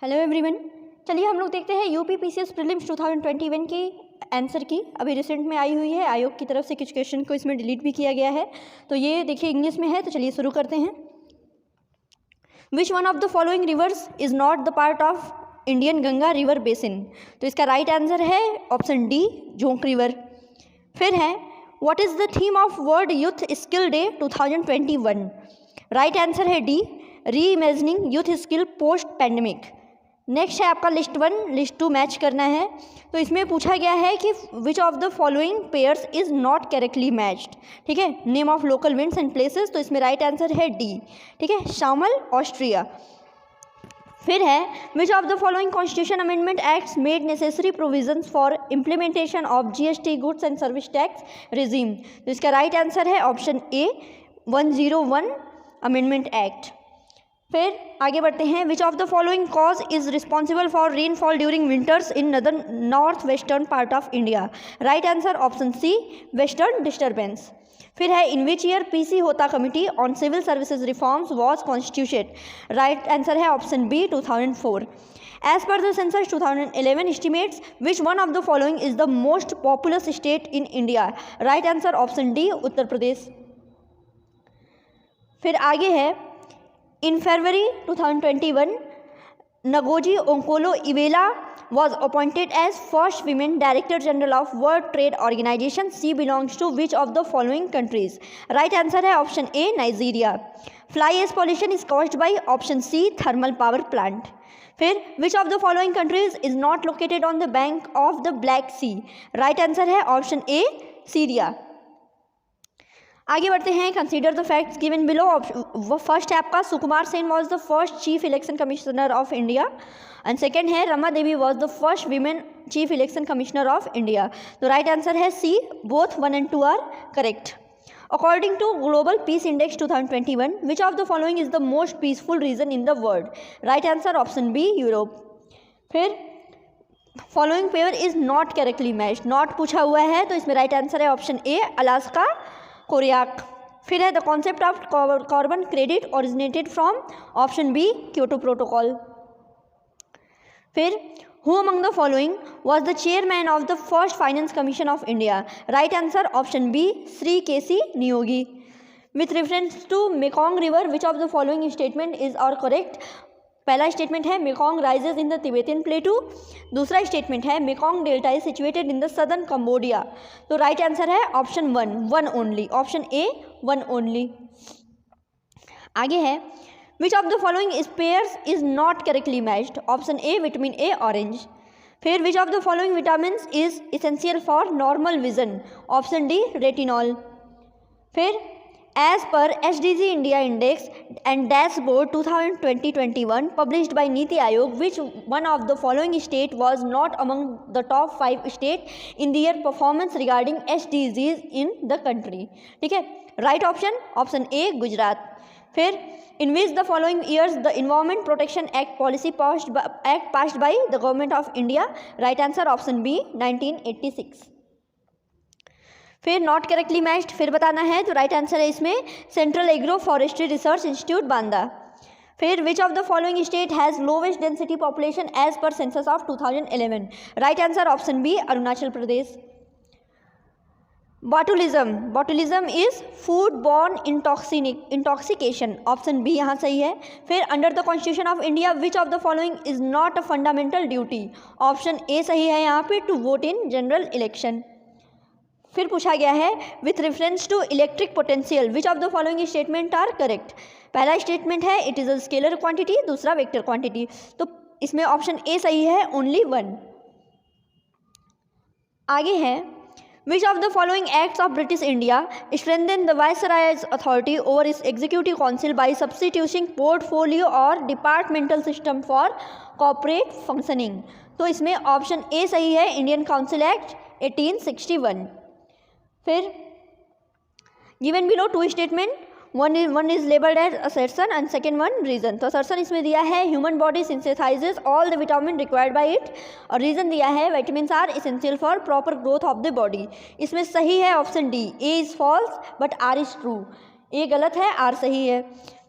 Hello everyone, चलिए हम लोग देखते हैं यूपी पीसीएस प्रीलिम्स 2021 की आंसर की। अभी रिसेंट में आई हुई है, आयोग की तरफ से कुछ क्वेश्चन को इसमें डिलीट भी किया गया है। तो ये देखिए इंग्लिश में है, तो चलिए शुरू करते हैं। विच one of the following rivers is not the part of Indian Ganga river basin? तो इसका राइट आंसर है ऑप्शन डी, झोंक रिवर। फिर है what is the theme of world youth skill day 2021? Right answer है डी, री imagining youth skill post pandemic. Next है आपका लिस्ट 1 लिस्ट 2 मैच करना है। तो इसमें पूछा गया है कि विच of the following pairs is not correctly matched. ठीक है, name of local winds and places, तो इसमें राइट आंसर है डी। ठीक है, शामल ऑस्ट्रिया। फिर है which of the following constitution amendment acts made necessary provisions for implementation of GST goods and service tax regime? तो इसका राइट आंसर है ऑप्शन ए, 101 अमेंडमेंट एक्ट। फिर आगे बढ़ते हैं। Which of the following cause is responsible for rainfall during winters in north western part of India? Right answer option C, western disturbance. फिर है in which year PC Hota committee on civil services reforms was constituted? Right answer है option B, 2004। As per the census 2011 estimates, which one of the following is the most populous state in India? Right answer option D, Uttar Pradesh. फिर आगे है in February 2021 Ngozi ओंकोलो Iweala was appointed as first women director general of World Trade Organization. She belongs to which of the following countries? Right answer है option A, Nigeria. Fly ash pollution is caused by option C, thermal power plant. फिर which of the following countries is not located on the bank of the Black Sea? Right answer है option A, Syria. आगे बढ़ते हैं। Consider the facts given below. First है आपका Sukumar Sen was the first chief election commissioner of India, and second है Rama Devi was the first women chief election commissioner of India. तो right answer है C, both 1 and 2 are correct. According to global peace index 2021, which of the following is the most peaceful region in the world? Right answer option B, Europe. फिर following pair is not correctly matched, not पूछा हुआ है, तो इसमें right answer है option A, Alaska Koryak. फिर है the concept of carbon credit originated from option B, Kyoto protocol. फिर who among the following was the chairman of the first finance commission of India? Right answer option B, Shri KC Neogy. With reference to Mekong river which of the following statement is और correct? पहला statement है Mekong rises in the Tibetan plateau. दूसरा statement है Mekong delta is situated in the southern Cambodia. तो right answer है option 1 only, option A, 1 only. आगे है which of the following pairs is not correctly matched? Option A, vitamin A, orange. फिर which of the following vitamins is essential for normal vision? Option D, retinol. फिर as per SDG India Index and Dashboard 2020-21 published by Niti Aayog, which one of the following state was not among the top 5 state in their performance regarding SDGs in the country? ठीक है, right option A, Gujarat. फिर in which the following years the Environment Protection Act policy passed by the Government of India? Right answer option B, 1986। फिर not correctly matched फिर बताना है, तो right answer है इसमें central agro forestry research institute Banda. फिर which of the following state has lowest density population as per census of 2011? Right answer option B, Arunachal Pradesh. Botulism is food borne intoxication, option B यहाँ सही है। फिर under the constitution of India which of the following is not a fundamental duty? Option A सही है यहाँ पे, to vote in general election. फिर पूछा गया है with reference to electric potential which of the following statement are correct? पहला statement है it is a scalar quantity, दूसरा वेक्टर क्वांटिटी। तो इसमें ऑप्शन ए सही है, ओनली 1। आगे है which of the following acts of British India strengthen the viceroy's authority over its executive council by substituting portfolio or departmental system for corporate functioning? तो इसमें option A सही है, इंडियन काउंसिल एक्ट 1861। फिर given below 2 statement, one is labelled as assertion and second one reason. तो assertion इसमें दिया है human body synthesises all the vitamin required by it, और रीजन दिया है vitamins are essential for proper growth of the body. इसमें सही है option D, A is false but R is true. A गलत है, आर सही है।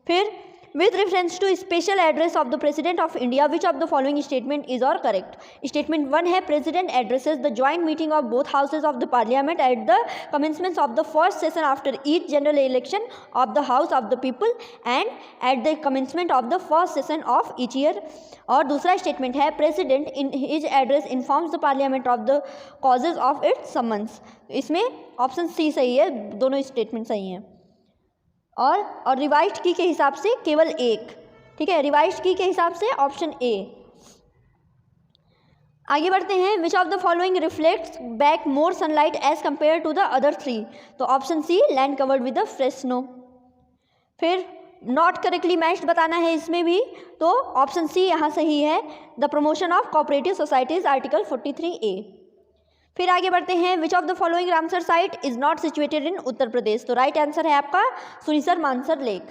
फिर With reference to special address of the President of India, which of the following statement is or correct? Statement 1 है President addresses the joint meeting of both houses of the Parliament at the commencement of the first session after each general election of the House of the People and at the commencement of the first session of each year. और दूसरा statement है President in his address informs the Parliament of the causes of its summons. इसमें option C सही है, दोनों statement सही हैं. और रिवाइज्ड की के हिसाब से केवल एक, ठीक है, रिवाइज्ड की के हिसाब से ऑप्शन ए. आगे बढ़ते हैं. Which of the following reflects back more sunlight as compare to the other three? तो option C land covered with the fresh snow. फिर नॉट करेक्टली मैच्ड बताना है इसमें भी, तो ऑप्शन सी यहाँ सही है, the promotion of cooperative societies article 43A. फिर आगे बढ़ते हैं. Which of the following Ramsar site is not situated in Uttar Pradesh? तो राइट आंसर है आपका सुनीसर मानसर लेक.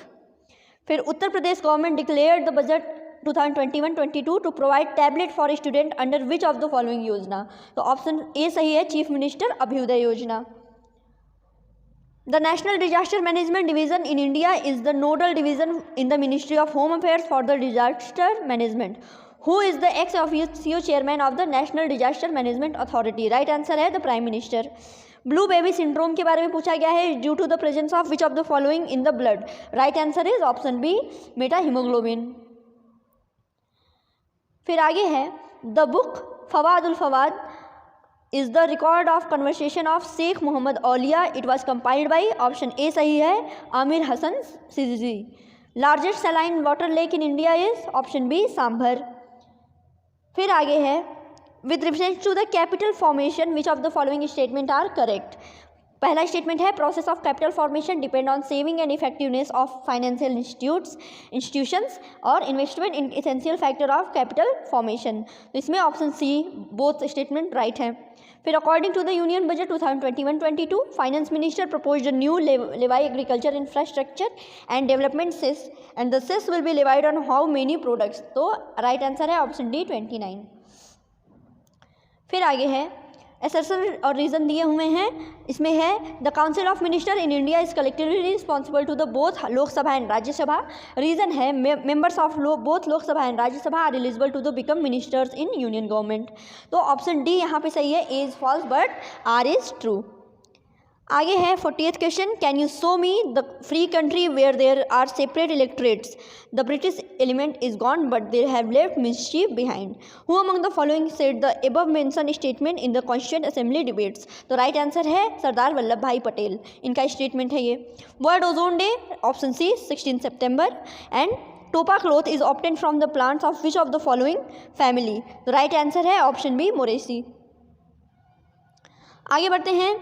फिर Uttar Pradesh government declared the budget 2021-22 to provide tablet for student under which of the following yojana? तो option A सही है, चीफ मिनिस्टर अभ्युदय योजना. The national disaster management division in India is the nodal division in the ministry of home affairs for the disaster management. Who is the ex officio chairman of the National Disaster Management Authority? Right answer है the prime minister. Blue baby syndrome के बारे में पूछा गया है. Due to the presence of which of the following in the blood? Right answer is option B meta haemoglobin. फिर आगे है the book Fawaid ul Fuad is the record of conversation of Sheikh Mohammad Auliya. It was compiled by option A सही है Amir Hasan Sijzi. Largest saline water lake in India is option B Sambhar. फिर आगे है with reference to the capital formation which of the following statement are correct? पहला statement है process of capital formation depend on saving and effectiveness of financial institutions और investment in essential factor of capital formation. तो इसमें option C both statement right है. फिर according to the union budget 2021-22 finance minister proposed a new levy agriculture infrastructure and development cess and the cess will be levied on how many products. तो right answer है option D 29. फिर आगे है assertion और reason दिए हुए हैं. इसमें है the council of minister in India is collectively responsible to the both Lok Sabha and Rajya Sabha. Reason है members of both Lok Sabha and Rajya Sabha are eligible to the become ministers in union government. तो ऑप्शन डी यहाँ पे सही है, A is false but R is true. आगे है 40th question. Can you show me the free country where there are separate electorates? The British element is gone but they have left mischief behind. Who among the following said the above mention statement in the constituent assembly debates? तो right answer है सरदार वल्लभ भाई पटेल. इनका statement है ये. World ozone day option C 16 September. And tapa cloth is obtained from the plants of which of the following family? तो right answer है option B Moraceae. आगे बढ़ते हैं.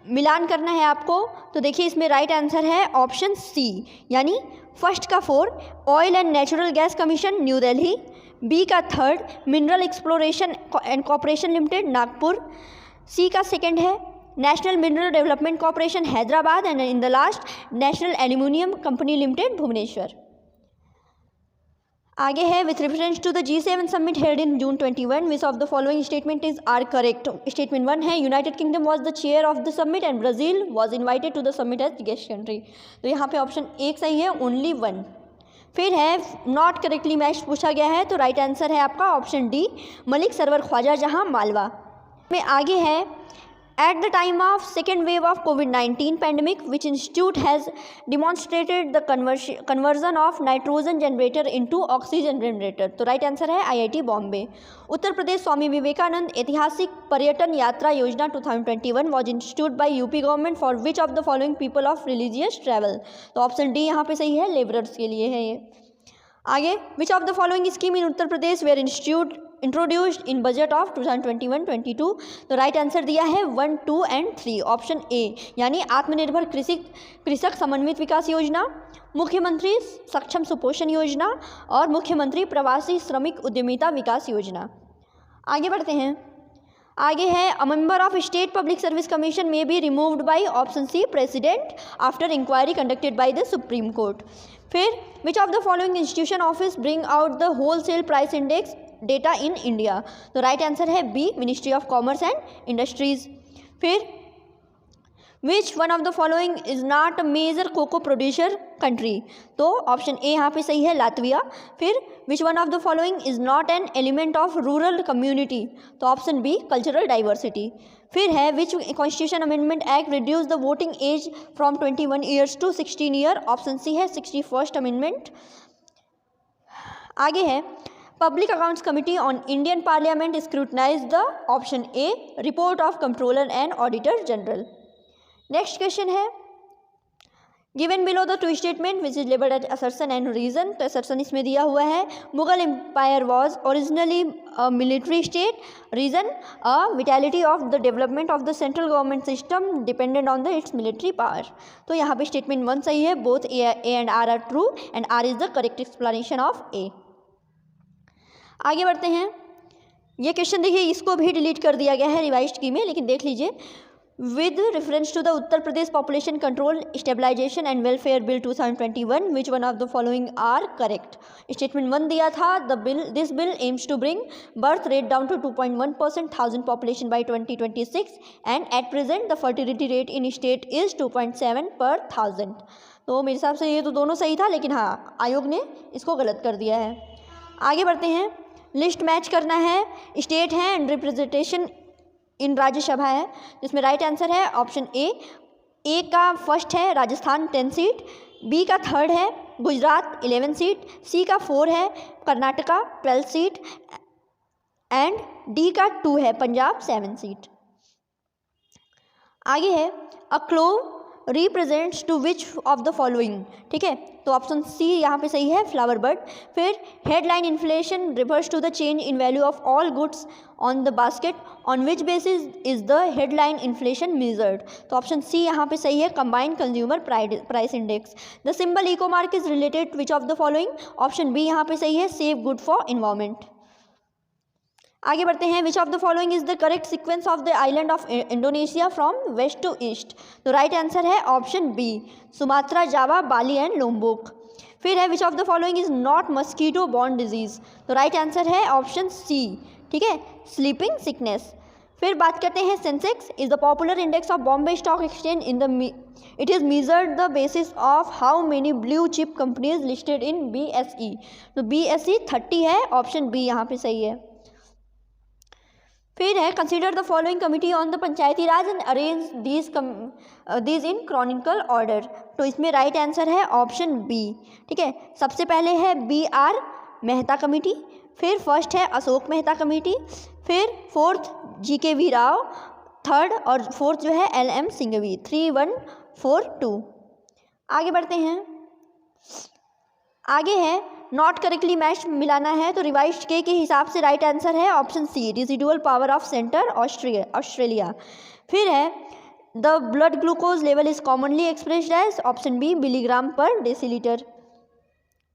मिलान करना है आपको, तो देखिए इसमें राइट आंसर है ऑप्शन सी, यानी फर्स्ट का 4 oil and natural gas commission new Delhi. B का 3 mineral exploration and corporation limited Nagpur. C का 2 है national mineral development corporation Hyderabad. And in the last national aluminium company limited Bhubaneswar. आगे है with reference to the G7 summit held in June 21 which of the following statement is are correct? Statement 1 है United Kingdom was the chair of the summit and Brazil was invited to the summit as guest country. तो यहाँ पे option एक सही है, only 1. फिर है not correctly match पूछा गया है, तो राइट आंसर है आपका ऑप्शन डी मलिक सरवर ख्वाजा जहाँ मालवा में. आगे है at the time of second wave of COVID-19 pandemic which institute has demonstrated the conversion of nitrogen generator into oxygen generator? तो राइट आंसर है IIT बॉम्बे. उत्तर प्रदेश स्वामी विवेकानंद ऐतिहासिक पर्यटन यात्रा योजना 2021 was instituted by UP government for which of the following people of religious travel? तो option D यहाँ पे सही है, लेबरर्स के लिए है ये. आगे which of the following scheme in Uttar Pradesh were introduced in budget of 2021-22? तो राइट आंसर दिया है 1, 2 एंड 3 ऑप्शन ए, यानी आत्मनिर्भर कृषक समन्वित विकास योजना, मुख्यमंत्री सक्षम सुपोषण योजना और मुख्यमंत्री प्रवासी श्रमिक उद्यमिता विकास योजना. आगे बढ़ते हैं. आगे है a member of state public service commission में be removed by option C president after inquiry conducted by the supreme court. फिर which of the following institution office bring out the wholesale price index data in India? तो right answer है B ministry of commerce and industries. फिर which one of the following is not a major cocoa producer country, तो option A यहाँ पे सही है, Latvia. फिर which one of the following is not an element of rural community, तो option B, cultural diversity. फिर है which constitution amendment act reduce the voting age from 21 years to 16 year, option C है 61st amendment. आगे है public accounts committee on Indian parliament scrutinize the, option A, report of controller and auditor general. Next question है given below the two statement which is labelled eight assertion and reason, तो assertion इसमें दिया हुआ है Mughal empire was originally a military state, reason a vitality of the development of the central government system dependent on the its military power, तो यहाँ पे statement 1 सही है, both A and R are true and R is the correct explanation of A. आगे बढ़ते हैं, ये question देखिए, इसको भी डिलीट कर दिया गया है रिवाइज्ड की में, लेकिन देख लीजिए। With reference to the Uttar Pradesh population control stabilization and welfare bill 2021 which one of the following are correct. Statement 1 दिया था, this bill aims to bring birth rate down to 2.1% 1000 population by 2026 and at present the fertility rate in state is 2.7 per 1000। तो मेरे हिसाब से ये तो दोनों सही था, लेकिन हाँ आयोग ने इसको गलत कर दिया है। आगे बढ़ते हैं, लिस्ट मैच करना है, स्टेट है एंड रिप्रेजेंटेशन इन राज्यसभा है, जिसमें राइट आंसर है ऑप्शन ए का फर्स्ट है राजस्थान 10 सीट, बी का थर्ड है गुजरात 11 सीट, सी का 4 है कर्नाटका 12 सीट एंड डी का 2 है पंजाब 7 सीट। आगे है a claw represents to which of the following, ठीक है, तो ऑप्शन सी यहाँ पे सही है, फ्लावर बर्ड। फिर headline inflation refers to the change in value of all goods on the basket on which basis is the headline inflation measured, तो option C यहाँ पे सही है, combined consumer price index. The symbol eco mark is related to which of the following, option B यहाँ पे सही है, save good for environment. आगे बढ़ते हैं, which of the following is the correct sequence of the island of Indonesia from west to east, तो right answer है option B, Sumatra, Java, Bali and Lombok. फिर है which of the following is not mosquito borne disease, तो right answer है option C, ठीक है, sleeping sickness. फिर बात करते हैं, Sensex is the popular index of Bombay stock exchange in the it is measured the basis of how many blue chip companies listed in BSE, तो BSE 30 है, option B यहाँ पे सही है। फिर है consider the following committee on the Panchayati Raj and arrange these in Chronicle order, तो इसमें राइट आंसर है ऑप्शन बी, ठीक है। सबसे पहले है BR मेहता कमेटी, फिर फर्स्ट है अशोक मेहता कमेटी, फिर फोर्थ GKV राव, थर्ड और फोर्थ जो है LM सिंघवी, 3142। आगे बढ़ते हैं, आगे है नॉट करेक्टली मैच मिलाना है, तो रिवाइज्ड के हिसाब से राइट आंसर है option C, residual power of centre Australia. फिर है the blood glucose level is commonly expressed as, option B, milligram per decilitre.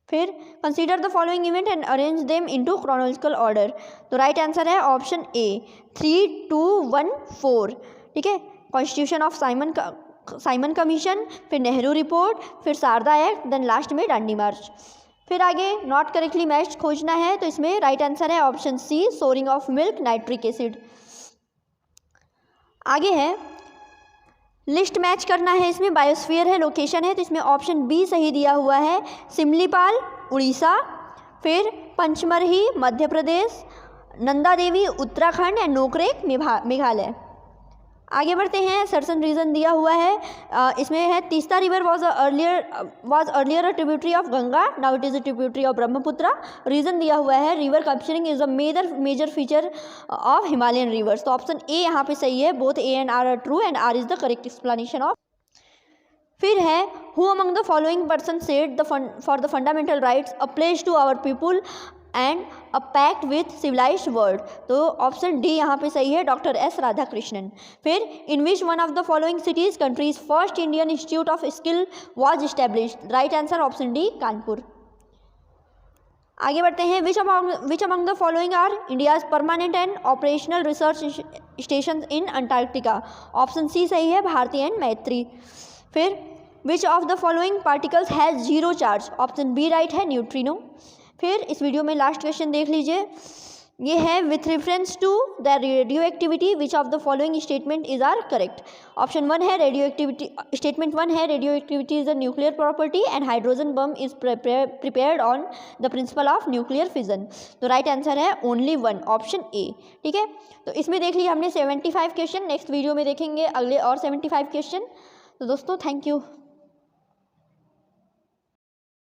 फिर consider the following event and arrange them into chronological order, तो right answer है option A, 3214, ठीक है, constitution of Simon commission, फिर Nehru report, फिर Sharda act, then last में डांडी मार्च। फिर आगे नॉट करेक्टली मैच खोजना है, तो इसमें राइट आंसर है option C, souring of milk nitric acid. आगे है लिस्ट मैच करना है, इसमें बायोस्फीयर है, लोकेशन है, तो इसमें ऑप्शन बी सही दिया हुआ है, सिमलीपाल उड़ीसा, फिर पंचमरही मध्य प्रदेश, नंदा देवी उत्तराखंड एंड नोकरेक मेघालय। आगे बढ़ते हैं, सर्सन रीजन दिया हुआ है, इसमें है Teesta river was earlier a tributary of Ganga, now it is a tributary of Brahmaputra. Reason दिया हुआ है, river capturing is a major feature of Himalayan rivers, तो ऑप्शन ए यहाँ पे सही है, both A and R are true and R is the correct explanation of. फिर है who among the following person said for the fundamental rights a place to our people and a pact with civilized world, तो option D यहाँ पे सही है, doctor S Radhakrishnan. फिर in which one of the following cities countries first Indian institute of skill was established, right answer option D, Kanpur. आगे बढ़ते हैं, which among the following are India's permanent and operational research station in Antarctica, option C सही है, Bharati and Maitri. फिर which of the following particles has zero charge, option B right है, neutrino. फिर इस video में लास्ट क्वेश्चन देख लीजिए, ये है with reference to the radio activity which of the following statement is are correct. Option 1 है रेडियो एक्टिविटी, स्टेटमेंट 1 है radio activity is a nuclear property and hydrogen bomb is prepared on the principle of nuclear fission. तो right answer है only 1, option A. ठीक है, तो इसमें देख लिया हमने 75 क्वेश्चन। नेक्स्ट वीडियो में देखेंगे अगले और 75 क्वेश्चन। तो दोस्तों थैंक यू।